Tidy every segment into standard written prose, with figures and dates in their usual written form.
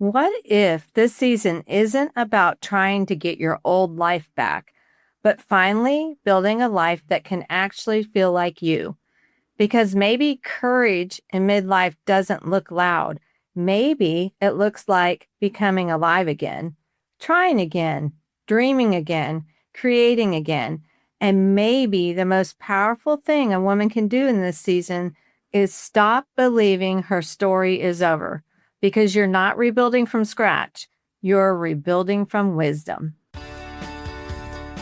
What if this season isn't about trying to get your old life back, but finally building a life that can actually feel like you? Because maybe courage in midlife doesn't look loud. Maybe it looks like becoming alive again, trying again, dreaming again, creating again. And maybe the most powerful thing a woman can do in this season is stop believing her story is over because you're not rebuilding from scratch. You're rebuilding from wisdom.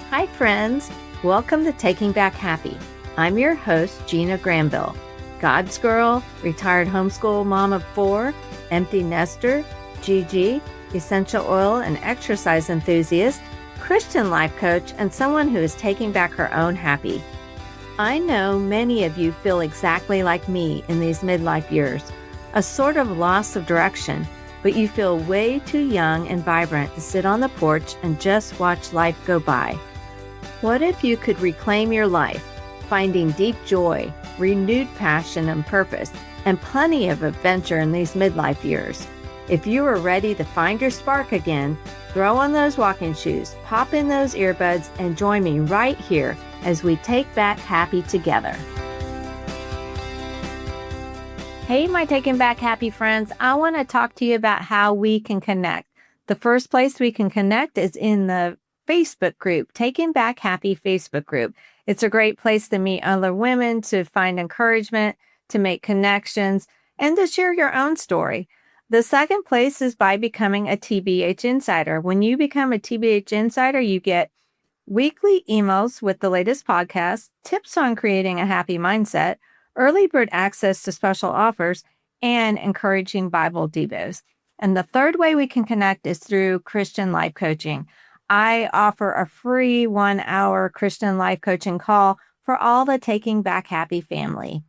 Hi, friends. Welcome to Taking Back Happy. I'm your host, Gina Granville, God's girl, retired homeschool mom of 4, empty nester, GG, essential oil and exercise enthusiast, Christian life coach, and someone who is taking back her own happy. I know many of you feel exactly like me in these midlife years, a sort of loss of direction, but you feel way too young and vibrant to sit on the porch and just watch life go by. What if you could reclaim your life, finding deep joy, renewed passion and purpose, and plenty of adventure in these midlife years? If you are ready to find your spark again, throw on those walking shoes, pop in those earbuds, and join me right here as we take back happy together. Hey, my Taking Back Happy friends, I want to talk to you about how we can connect. The first place we can connect is in the Facebook group, Taking Back Happy Facebook group. It's a great place to meet other women, to find encouragement, to make connections, and to share your own story. The second place is by becoming a TBH Insider. When you become a TBH Insider, you get weekly emails with the latest podcasts, tips on creating a happy mindset, early bird access to special offers, and encouraging Bible devos. And the third way we can connect is through Christian life coaching. I offer a free 1-hour Christian life coaching call for all the Taking Back Happy family.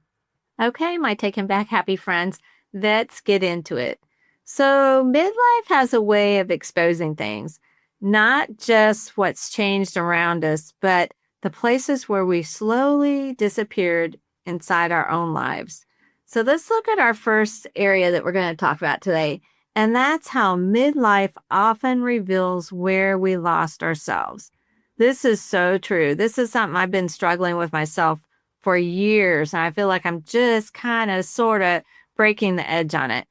Okay, my Taking Back Happy friends, let's get into it. So midlife has a way of exposing things, not just what's changed around us, but the places where we slowly disappeared inside our own lives. So let's look at our first area that we're going to talk about today. And that's how midlife often reveals where we lost ourselves. This is so true. This is something I've been struggling with myself for years. And I feel like I'm just kind of sort of breaking the edge on it.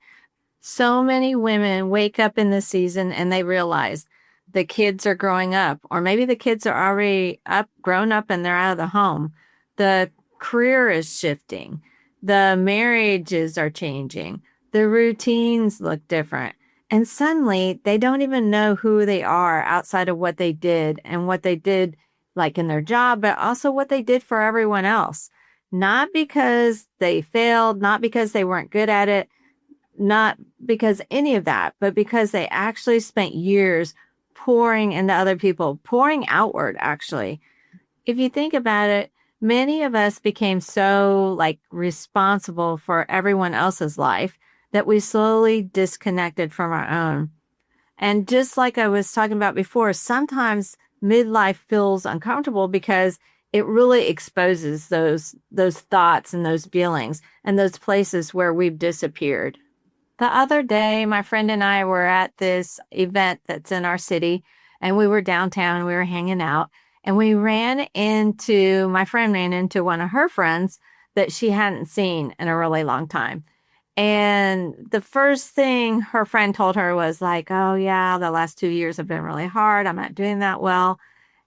So many women wake up in this season and they realize the kids are growing up, or maybe the kids are already grown up and they're out of the home. The career is shifting. The marriages are changing. The routines look different. And suddenly they don't even know who they are outside of what they did and what they did like in their job, but also what they did for everyone else. Not because they failed, not because they weren't good at it, not because any of that, but because they actually spent years pouring into other people, pouring outward, actually. If you think about it, many of us became so responsible for everyone else's life that we slowly disconnected from our own. And just like I was talking about before, sometimes midlife feels uncomfortable because it really exposes those thoughts and those feelings and those places where we've disappeared. The other day, my friend and I were at this event that's in our city, and we were downtown, we were hanging out, and my friend ran into one of her friends that she hadn't seen in a really long time. And the first thing her friend told her was like, oh yeah, the last 2 years have been really hard. I'm not doing that well.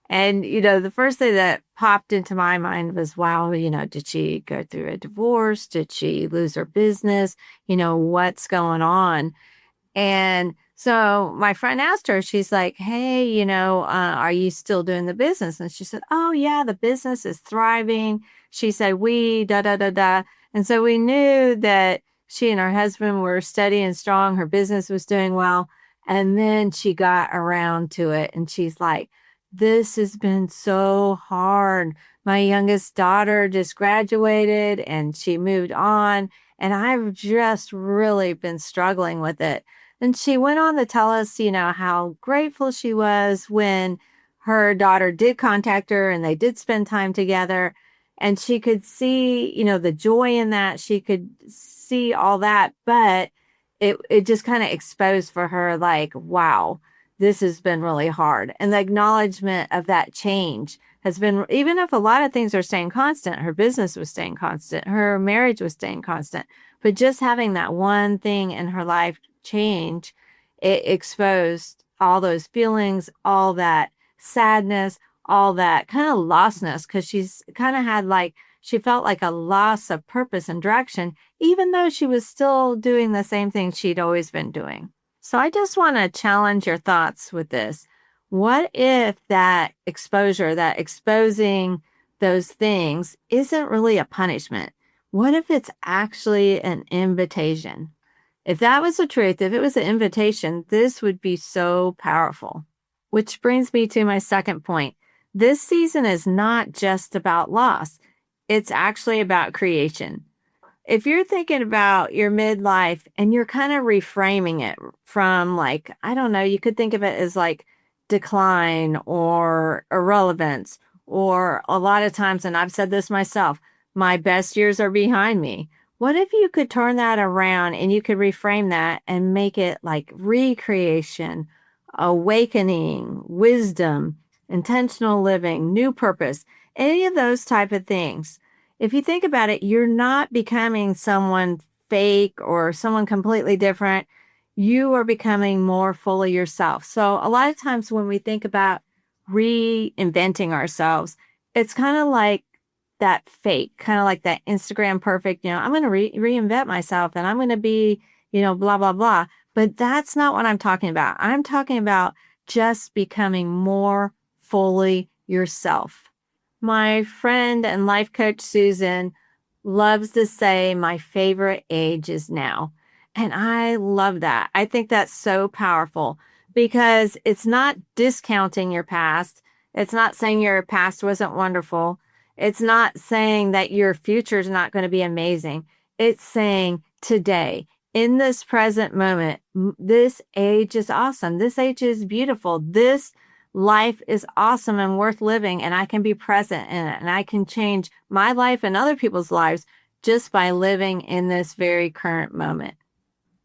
And, the first thing that popped into my mind was, wow, did she go through a divorce? Did she lose her business? What's going on? And so my friend asked her, she's like, hey, are you still doing the business? And she said, oh yeah, the business is thriving. She said, da. And so we knew that she and her husband were steady and strong. Her business was doing well. And then she got around to it and she's like, this has been so hard. My youngest daughter just graduated and she moved on. And I've just really been struggling with it. And she went on to tell us, how grateful she was when her daughter did contact her and they did spend time together. And she could see, the joy in that. She could see all that. But it just kind of exposed for her, like, wow, this has been really hard. And the acknowledgement of that change has been, even if a lot of things are staying constant, her business was staying constant, her marriage was staying constant, but just having that one thing in her life change, it exposed all those feelings, all that sadness, all that kind of lostness, because she's kind of had like, she felt like a loss of purpose and direction, even though she was still doing the same thing she'd always been doing. So I just want to challenge your thoughts with this. What if that exposure, that exposing those things isn't really a punishment? What if it's actually an invitation? If that was the truth, if it was an invitation, this would be so powerful. Which brings me to my second point. This season is not just about loss, it's actually about creation. If you're thinking about your midlife and you're kind of reframing it from, like, I don't know, you could think of it as like decline or irrelevance, or a lot of times, and I've said this myself, my best years are behind me. What if you could turn that around and you could reframe that and make it like recreation, awakening, wisdom, intentional living, new purpose, any of those type of things? If you think about it, you're not becoming someone fake or someone completely different. You are becoming more fully yourself. So a lot of times when we think about reinventing ourselves, it's kind of like that fake, kind of like that Instagram perfect, I'm going to reinvent myself and I'm going to be, blah, blah, blah. But that's not what I'm talking about. I'm talking about just becoming more fully yourself. My friend and life coach, Susan, loves to say, my favorite age is now. And I love that. I think that's so powerful because it's not discounting your past. It's not saying your past wasn't wonderful. It's not saying that your future is not going to be amazing. It's saying today, in this present moment, this age is awesome. This age is beautiful. This life is awesome and worth living, and I can be present in it, and I can change my life and other people's lives just by living in this very current moment.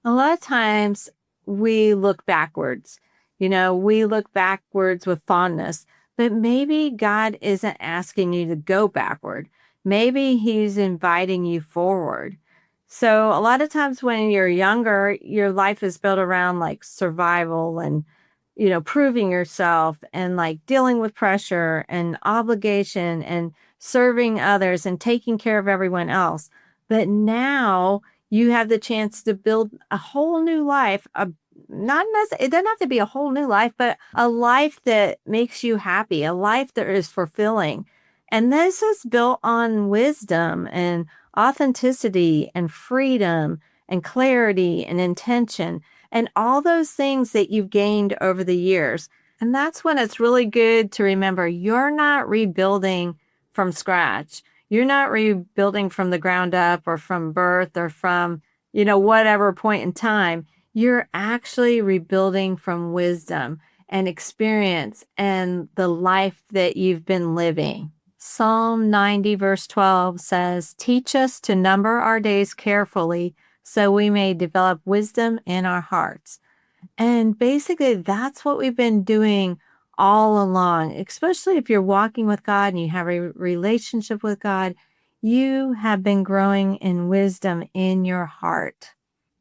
A lot of times we look backwards. We look backwards with fondness, but maybe God isn't asking you to go backward. Maybe He's inviting you forward. So a lot of times when you're younger, your life is built around like survival and proving yourself and like dealing with pressure and obligation and serving others and taking care of everyone else. But now you have the chance to build a whole new life. It doesn't have to be a whole new life, but a life that makes you happy, a life that is fulfilling. And this is built on wisdom and authenticity and freedom and clarity and intention and all those things that you've gained over the years. And that's when it's really good to remember you're not rebuilding from scratch. You're not rebuilding from the ground up or from birth or from, whatever point in time. You're actually rebuilding from wisdom and experience and the life that you've been living. Psalm 90 verse 12 says, "Teach us to number our days carefully so we may develop wisdom in our hearts." And basically, that's what we've been doing all along, especially if you're walking with God and you have a relationship with God. You have been growing in wisdom in your heart.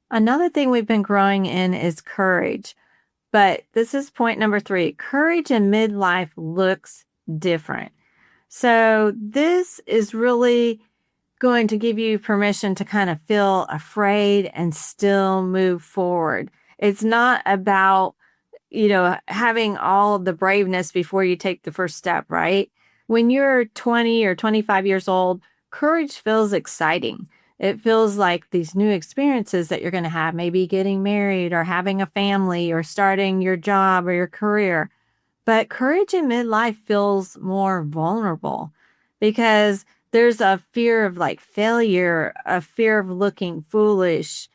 Another thing we've been growing in is courage. But this is point number 3. Courage in midlife looks different. So this is really going to give you permission to kind of feel afraid and still move forward. It's not about, having all of the braveness before you take the first step, right? When you're 20 or 25 years old, courage feels exciting. It feels like these new experiences that you're going to have, maybe getting married or having a family or starting your job or your career. But courage in midlife feels more vulnerable because there's a fear of like failure, a fear of looking foolish,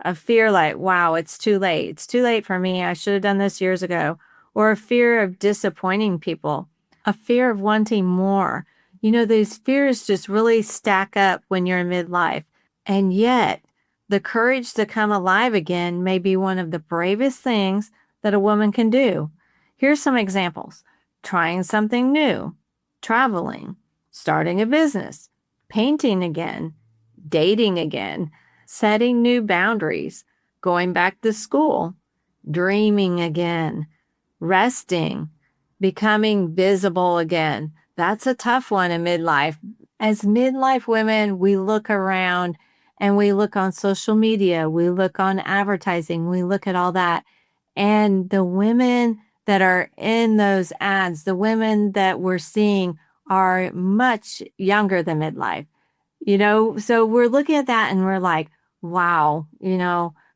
a fear like, wow, it's too late. It's too late for me. I should have done this years ago. Or a fear of disappointing people, a fear of wanting more. These fears just really stack up when you're in midlife. And yet, The courage to come alive again may be one of the bravest things that a woman can do. Here's some examples: trying something new, traveling, starting a business, painting again, dating again, setting new boundaries, going back to school, dreaming again, resting, becoming visible again. That's a tough one in midlife. As midlife women, we look around and we look on social media, we look on advertising, we look at all that. And the women that are in those ads, the women that we're seeing are much younger than midlife. So we're looking at that and we're like, wow,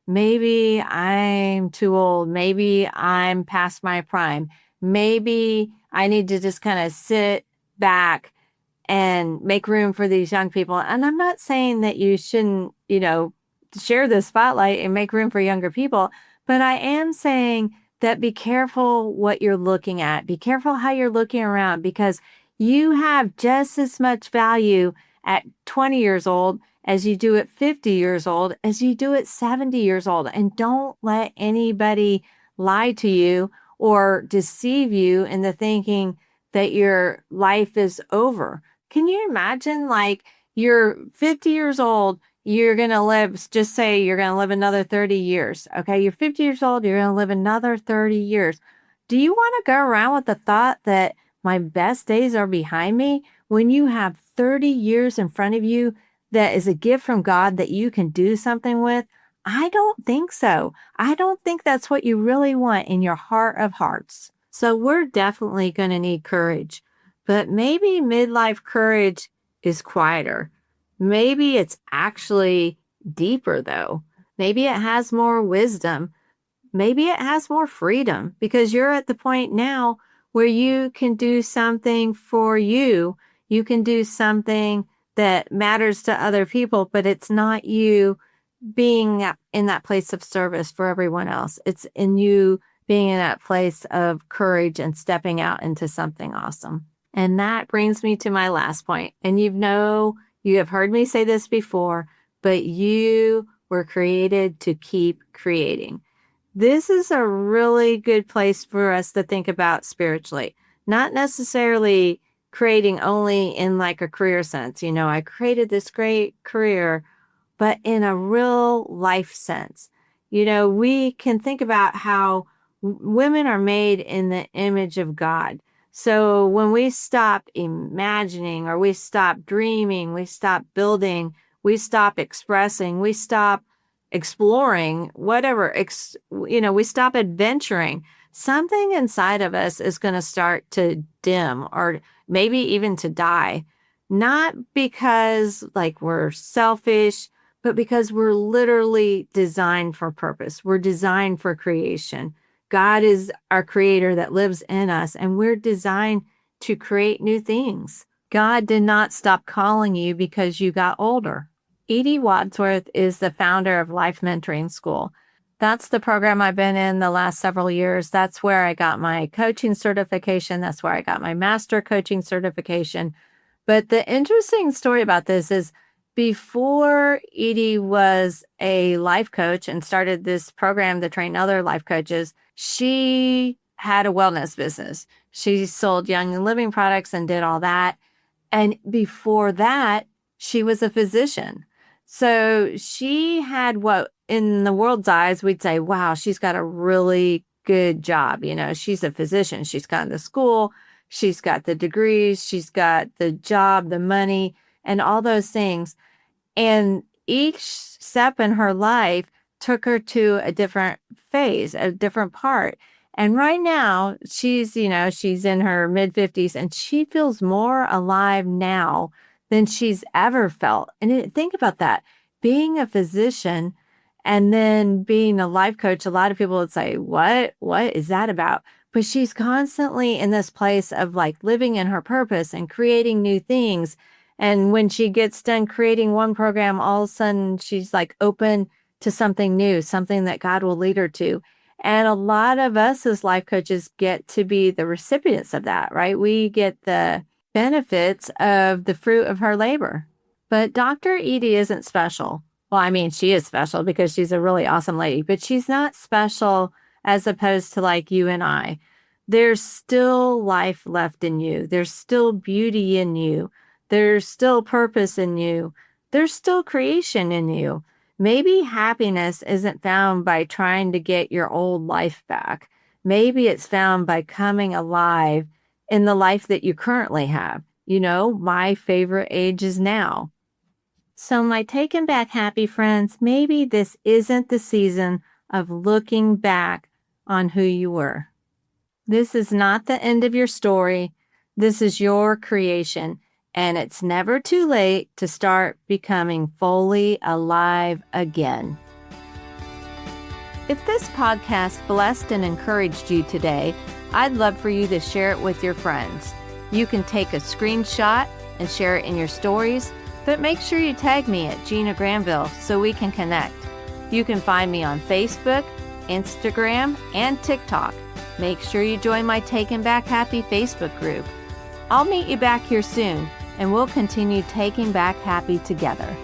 maybe I'm too old. Maybe I'm past my prime. Maybe I need to just kind of sit back and make room for these young people. And I'm not saying that you shouldn't, share the spotlight and make room for younger people, but I am saying that be careful what you're looking at. Be careful how you're looking around, because you have just as much value at 20 years old as you do at 50 years old, as you do at 70 years old. And don't let anybody lie to you or deceive you into thinking that your life is over. Can you imagine, like, you're 50 years old, you're going to live, just say you're going to live another 30 years. Okay. You're 50 years old, you're going to live another 30 years. Do you want to go around with the thought that my best days are behind me when you have 30 years in front of you that is a gift from God that you can do something with? I don't think so. I don't think that's what you really want in your heart of hearts. So we're definitely going to need courage, but maybe midlife courage is quieter. Maybe it's actually deeper, though. Maybe it has more wisdom. Maybe it has more freedom, because you're at the point now where you can do something for you. You can do something that matters to other people, but it's not you being in that place of service for everyone else. It's in you being in that place of courage and stepping out into something awesome. And that brings me to my last point. And you have heard me say this before, but you were created to keep creating. This is a really good place for us to think about spiritually, not necessarily creating only in like a career sense. I created this great career, but in a real life sense. We can think about how women are made in the image of God. So when we stop imagining, or we stop dreaming, we stop building, we stop expressing, we stop exploring, whatever, we stop adventuring, something inside of us is going to start to dim, or maybe even to die. Not because like we're selfish, but because we're literally designed for purpose. We're designed for creation. God is our creator that lives in us, and we're designed to create new things. God did not stop calling you because you got older. Edie Wadsworth is the founder of Life Mentoring School. That's the program I've been in the last several years. That's where I got my coaching certification. That's where I got my master coaching certification. But the interesting story about this is, before Edie was a life coach and started this program to train other life coaches, she had a wellness business. She sold Young and Living products and did all that. And before that, she was a physician. So she had what in the world's eyes, we'd say, wow, she's got a really good job. She's a physician. She's gone to school. She's got the degrees. She's got the job, the money, and all those things. And each step in her life took her to a different phase, a different part. And right now she's in her mid-50s, and she feels more alive now than she's ever felt. And think about that, being a physician and then being a life coach. A lot of people would say, what is that about? But she's constantly in this place of like living in her purpose and creating new things. And when she gets done creating one program, all of a sudden she's like open to something new, something that God will lead her to. And a lot of us as life coaches get to be the recipients of that, right? We get the benefits of the fruit of her labor. But Dr. Edie isn't special. Well, I mean, she is special because she's a really awesome lady, but she's not special as opposed to like you and I. There's still life left in you. There's still beauty in you. There's still purpose in you. There's still creation in you. Maybe happiness isn't found by trying to get your old life back. Maybe it's found by coming alive in the life that you currently have. You know, my favorite age is now. So, my taken back happy friends, maybe this isn't the season of looking back on who you were. This is not the end of your story. This is your creation, and it's never too late to start becoming fully alive again. If this podcast blessed and encouraged you today, I'd love for you to share it with your friends. You can take a screenshot and share it in your stories, but make sure you tag me at Gina Granville so we can connect. You can find me on Facebook, Instagram, and TikTok. Make sure you join my Taken Back Happy Facebook group. I'll meet you back here soon, and we'll continue taking back happy together.